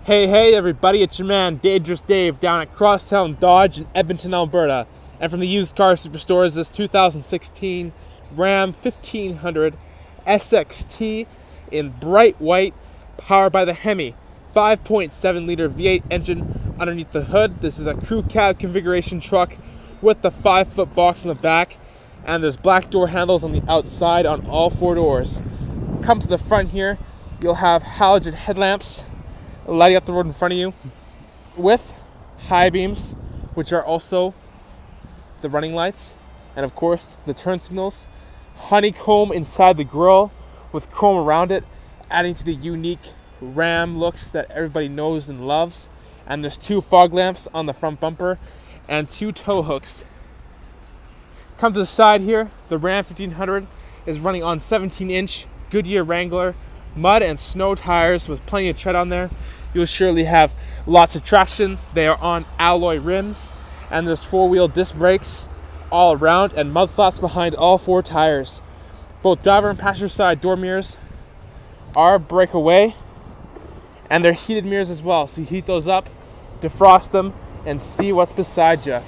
Hey everybody, it's your man Dangerous Dave down at Crosstown Dodge in Edmonton, Alberta. And from the used car superstore is this 2016 Ram 1500 SXT in bright white, powered by the Hemi 5.7 liter V8 engine underneath the hood. This is a crew cab configuration truck with the 5-foot box in the back, and there's black door handles on the outside on all 4 doors. Come to the front here, you'll have halogen headlamps lighting up the road in front of you with high beams, which are also the running lights, and of course the turn signals. Honeycomb inside the grille with chrome around it, adding to the unique Ram looks that everybody knows and loves. And there's 2 fog lamps on the front bumper and 2 tow hooks. Come to the side here, the Ram 1500 is running on 17-inch Goodyear Wrangler mud and snow tires with plenty of tread on there. You'll surely have lots of traction. They are on alloy rims, and there's 4-wheel disc brakes all around and mud flaps behind all 4 tires. Both driver and passenger side door mirrors are breakaway, and they're heated mirrors as well, so you heat those up, defrost them, and see what's beside you.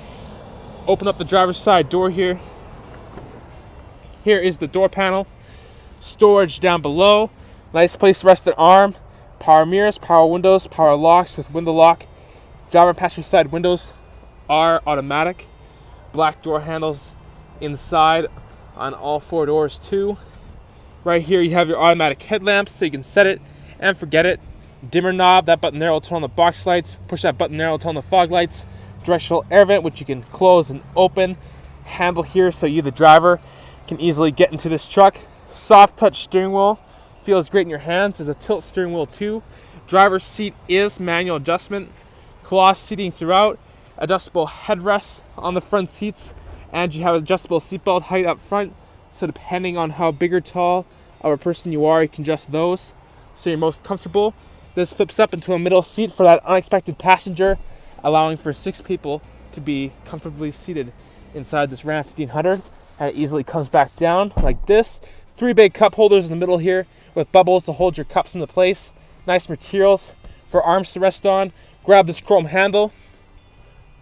Open up the driver's side door here. Here is the door panel. Storage down below. Nice place to rest an arm. Power mirrors, power windows, power locks with window lock. Driver and passenger side windows are automatic. Black door handles inside on all 4 doors too. Right here you have your automatic headlamps, so you can set it and forget it. Dimmer knob, that button there will turn on the box lights. Push that button there will turn on the fog lights. Directional air vent, which you can close and open. Handle here so you, the driver, can easily get into this truck. Soft touch steering wheel. Feels great in your hands. There's a tilt steering wheel too. Driver's seat is manual adjustment. Cloth seating throughout. Adjustable headrests on the front seats. And you have adjustable seatbelt height up front. So depending on how big or tall of a person you are, you can adjust those so you're most comfortable. This flips up into a middle seat for that unexpected passenger, allowing for 6 people to be comfortably seated inside this Ram 1500. And it easily comes back down like this. 3 big cup holders in the middle here with bubbles to hold your cups into place. Nice materials for arms to rest on. Grab this chrome handle.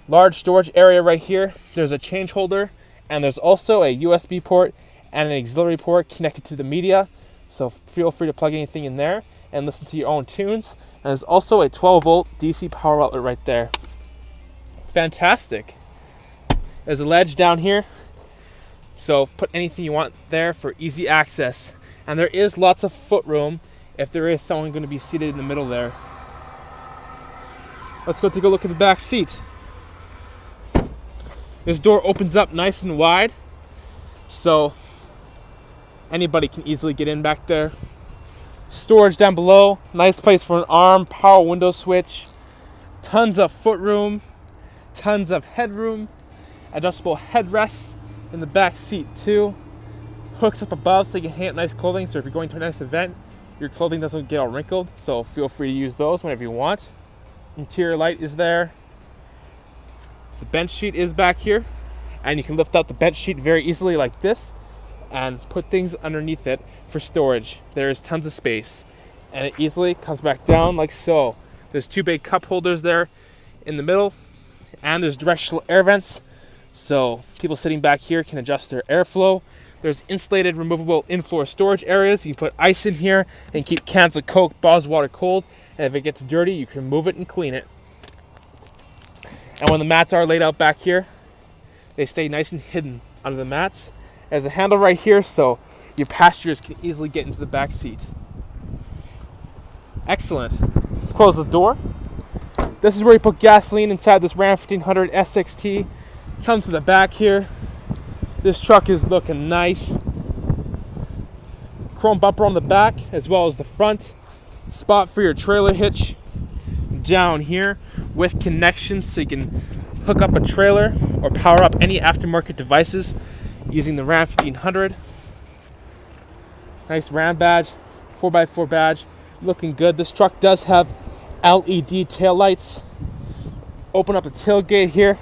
Large storage area right here. There's a change holder, and there's also a USB port and an auxiliary port connected to the media. So feel free to plug anything in there and listen to your own tunes. And there's also a 12-volt DC power outlet right there. Fantastic. There's a ledge down here, so put anything you want there for easy access. And there is lots of foot room if there is someone going to be seated in the middle there. Let's go take a look at the back seat. This door opens up nice and wide, so anybody can easily get in back there. Storage down below, nice place for an arm, power window switch, tons of foot room, tons of headroom, adjustable headrests in the back seat too. Hooks up above so you can hang up nice clothing, so if you're going to a nice event, your clothing doesn't get all wrinkled, so feel free to use those whenever you want. Interior light is there. The bench sheet is back here, and you can lift out the bench sheet very easily like this and put things underneath it for storage. There is tons of space, and it easily comes back down like so. There's 2 big cup holders there in the middle, and there's directional air vents, so people sitting back here can adjust their airflow. There's insulated removable in-floor storage areas. You can put ice in here and keep cans of Coke, bottles of water cold, and if it gets dirty, you can remove it and clean it. And when the mats are laid out back here, they stay nice and hidden under the mats. There's a handle right here, so your passengers can easily get into the back seat. Excellent. Let's close this door. This is where you put gasoline inside this Ram 1500 SXT. Come to the back here. This truck is looking nice. Chrome bumper on the back as well as the front. Spot for your trailer hitch down here with connections so you can hook up a trailer or power up any aftermarket devices using the Ram 1500. Nice Ram badge, 4x4 badge, looking good. This truck does have LED tail lights. Open up the tailgate here.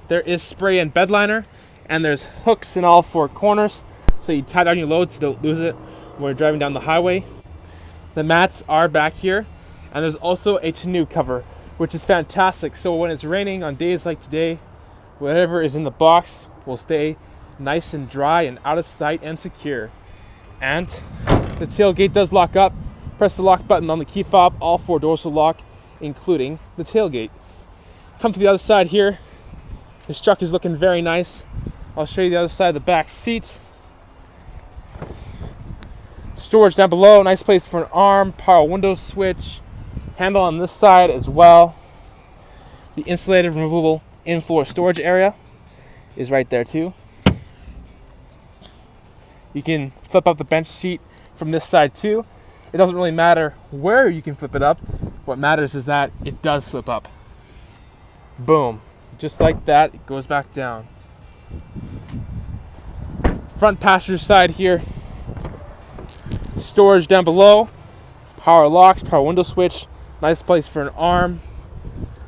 There is spray and bedliner, and there's hooks in all 4 corners, so you tie down your load so you don't lose it when you're driving down the highway. The mats are back here, and there's also a tonneau cover, which is fantastic. So when it's raining on days like today, whatever is in the box will stay nice and dry and out of sight and secure. And the tailgate does lock up. Press the lock button on the key fob. All 4 doors will lock, including the tailgate. Come to the other side here. This truck is looking very nice. I'll show you the other side of the back seat. Storage down below, nice place for an arm, power window switch, handle on this side as well. The insulated removable in-floor storage area is right there too. You can flip up the bench seat from this side too. It doesn't really matter where you can flip it up. What matters is that it does flip up. Boom. Just like that, it goes back down. Front passenger side here. Storage down below, power locks, power window switch, nice place for an arm,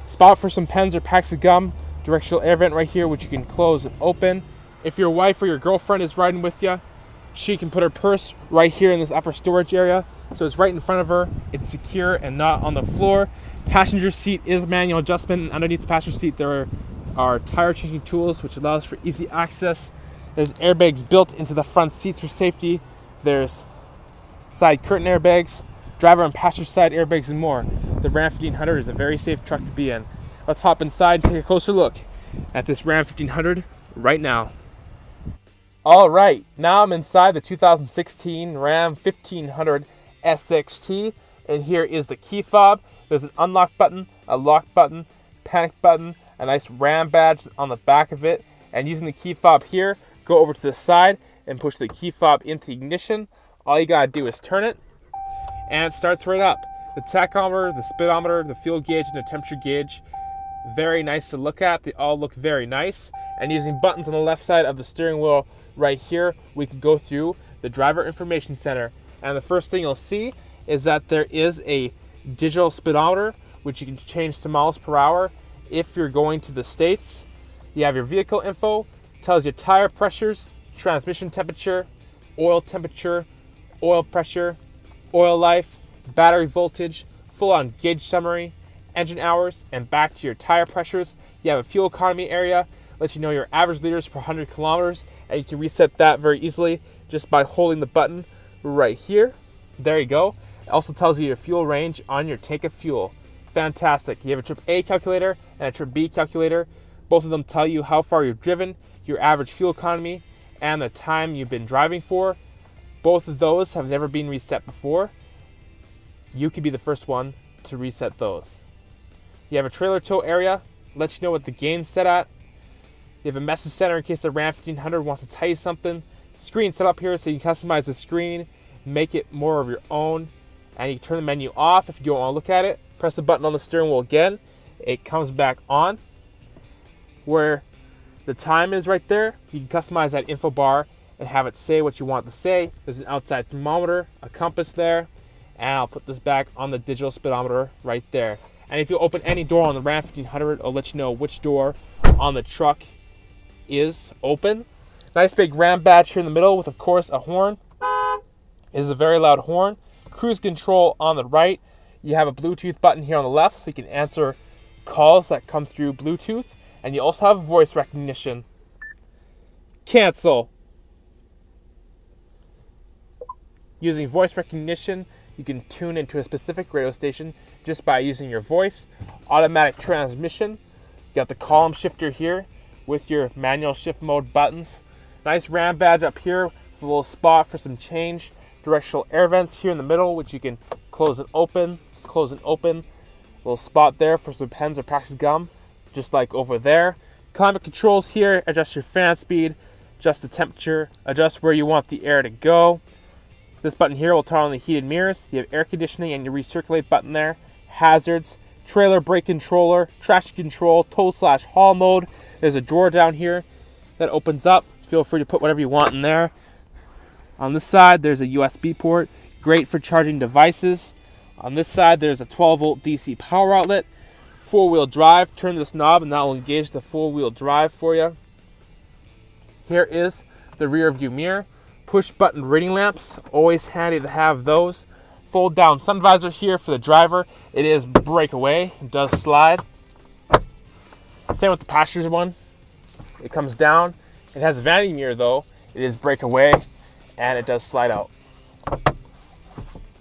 spot for some pens or packs of gum, directional air vent right here which you can close and open. If your wife or your girlfriend is riding with you, she can put her purse right here in this upper storage area, so it's right in front of her, it's secure and not on the floor. Passenger seat is manual adjustment, and underneath the passenger seat there are tire changing tools which allows for easy access. There's airbags built into the front seats for safety. There's side curtain airbags, driver and passenger side airbags, and more. The Ram 1500 is a very safe truck to be in. Let's hop inside and take a closer look at this Ram 1500 right now. Alright, now I'm inside the 2016 Ram 1500 SXT, and here is the key fob. There's an unlock button, a lock button, panic button, a nice Ram badge on the back of it, and using the key fob here, go over to the side and push the key fob into ignition. All you gotta do is turn it, and it starts right up. The tachometer, the speedometer, the fuel gauge, and the temperature gauge, very nice to look at. They all look very nice. And using buttons on the left side of the steering wheel right here, we can go through the driver information center. And the first thing you'll see is that there is a digital speedometer, which you can change to miles per hour if you're going to the States. You have your vehicle info, tells you tire pressures, transmission temperature, oil temperature, oil pressure, oil life, battery voltage, full-on gauge summary, engine hours, and back to your tire pressures. You have a fuel economy area, lets you know your average liters per 100 kilometers, and you can reset that very easily just by holding the button right here. There you go. It also tells you your fuel range on your tank of fuel. Fantastic. You have a trip A calculator and a trip B calculator. Both of them tell you how far you've driven, your average fuel economy, and the time you've been driving for. Both of those have never been reset before. You could be the first one to reset those. You have a trailer tow area, lets you know what the gain's set at. You have a message center in case the Ram 1500 wants to tell you something. Screen set up here so you can customize the screen, make it more of your own, and you can turn the menu off if you don't want to look at it. Press the button on the steering wheel again, it comes back on. Where the time is right there, you can customize that info bar and have it say what you want to say. There's an outside thermometer, a compass there, and I'll put this back on the digital speedometer right there. And if you open any door on the Ram 1500, it'll let you know which door on the truck is open. Nice big Ram badge here in the middle with, of course, a horn. It is a very loud horn. Cruise control on the right. You have a Bluetooth button here on the left so you can answer calls that come through Bluetooth. And you also have voice recognition. Cancel. Using voice recognition, you can tune into a specific radio station just by using your voice. Automatic transmission. You got the column shifter here with your manual shift mode buttons. Nice Ram badge up here with a little spot for some change. Directional air vents here in the middle, which you can close and open, close and open. Little spot there for some pens or packs of gum, just like over there. Climate controls here, adjust your fan speed, adjust the temperature, adjust where you want the air to go. This button here will turn on the heated mirrors. You have air conditioning and your recirculate button there. Hazards, trailer brake controller, traction control, tow/haul mode. There's a drawer down here that opens up. Feel free to put whatever you want in there. On this side, there's a USB port, great for charging devices. On this side, there's a 12-volt DC power outlet. Four-wheel drive, turn this knob and that will engage the four-wheel drive for you. Here is the rear view mirror. Push button reading lamps, always handy to have those. fold down sun visor here for the driver. It is breakaway. It does slide. Same with the passenger one. It comes down. It has a vanity mirror though. It is breakaway and it does slide out.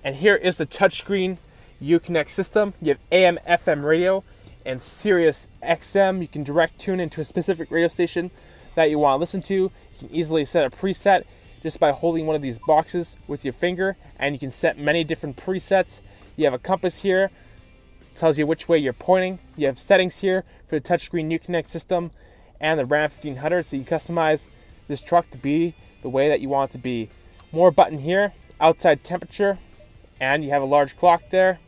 And here is the touchscreen Uconnect system. You have AM, FM radio, and SiriusXM. You can direct tune into a specific radio station that you want to listen to. You can easily set a preset just by holding one of these boxes with your finger, and you can set many different presets. You have a compass here, tells you which way you're pointing. You have settings here for the touchscreen Uconnect system and the Ram 1500, so you can customize this truck to be the way that you want it to be. More button here, outside temperature, and you have a large clock there.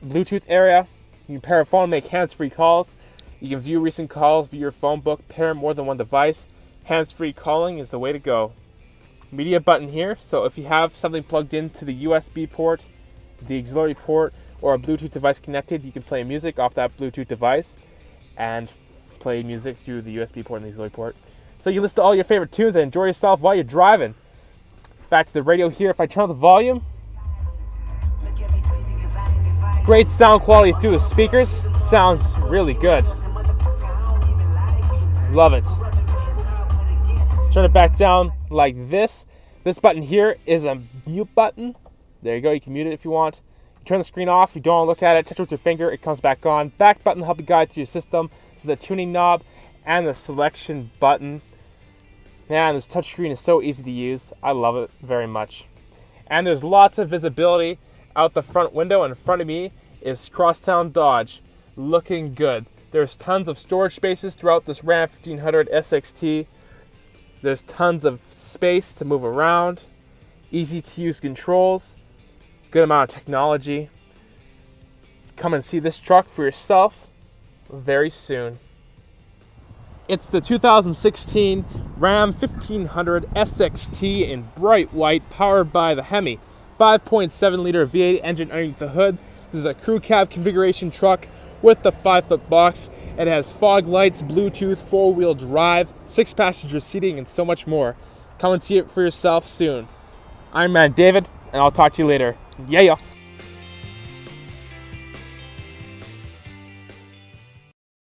Bluetooth area, you can pair a phone and make hands-free calls. You can view recent calls, view your phone book, pair more than one device. Hands-free calling is the way to go. Media button here, so if you have something plugged into the USB port, the auxiliary port, or a Bluetooth device connected, you can play music off that Bluetooth device and play music through the USB port and the auxiliary port. So you listen to all your favorite tunes and enjoy yourself while you're driving. Back to the radio here. If I turn up the volume, great sound quality through the speakers. Sounds really good. Love it. Turn it back down like this. This button here is a mute button. There you go. You can mute it if you want. You turn the screen off. You don't want to look at it. Touch it with your finger. It comes back on. Back button to help you guide through your system. This is the tuning knob and the selection button. Man, this touchscreen is so easy to use. I love it very much. And there's lots of visibility out the front window. In front of me is Crosstown Dodge, looking good. There's tons of storage spaces throughout this Ram 1500 SXT. There's tons of space to move around, easy to use controls, good amount of technology. Come and see this truck for yourself very soon. It's the 2016 Ram 1500 SXT in bright white, powered by the Hemi 5.7 liter V8 engine underneath the hood. This is a crew cab configuration truck with the 5-foot box. It has fog lights, Bluetooth, 4-wheel drive, 6-passenger seating, and so much more. Come and see it for yourself soon. I'm Man David, and I'll talk to you later. Yeah.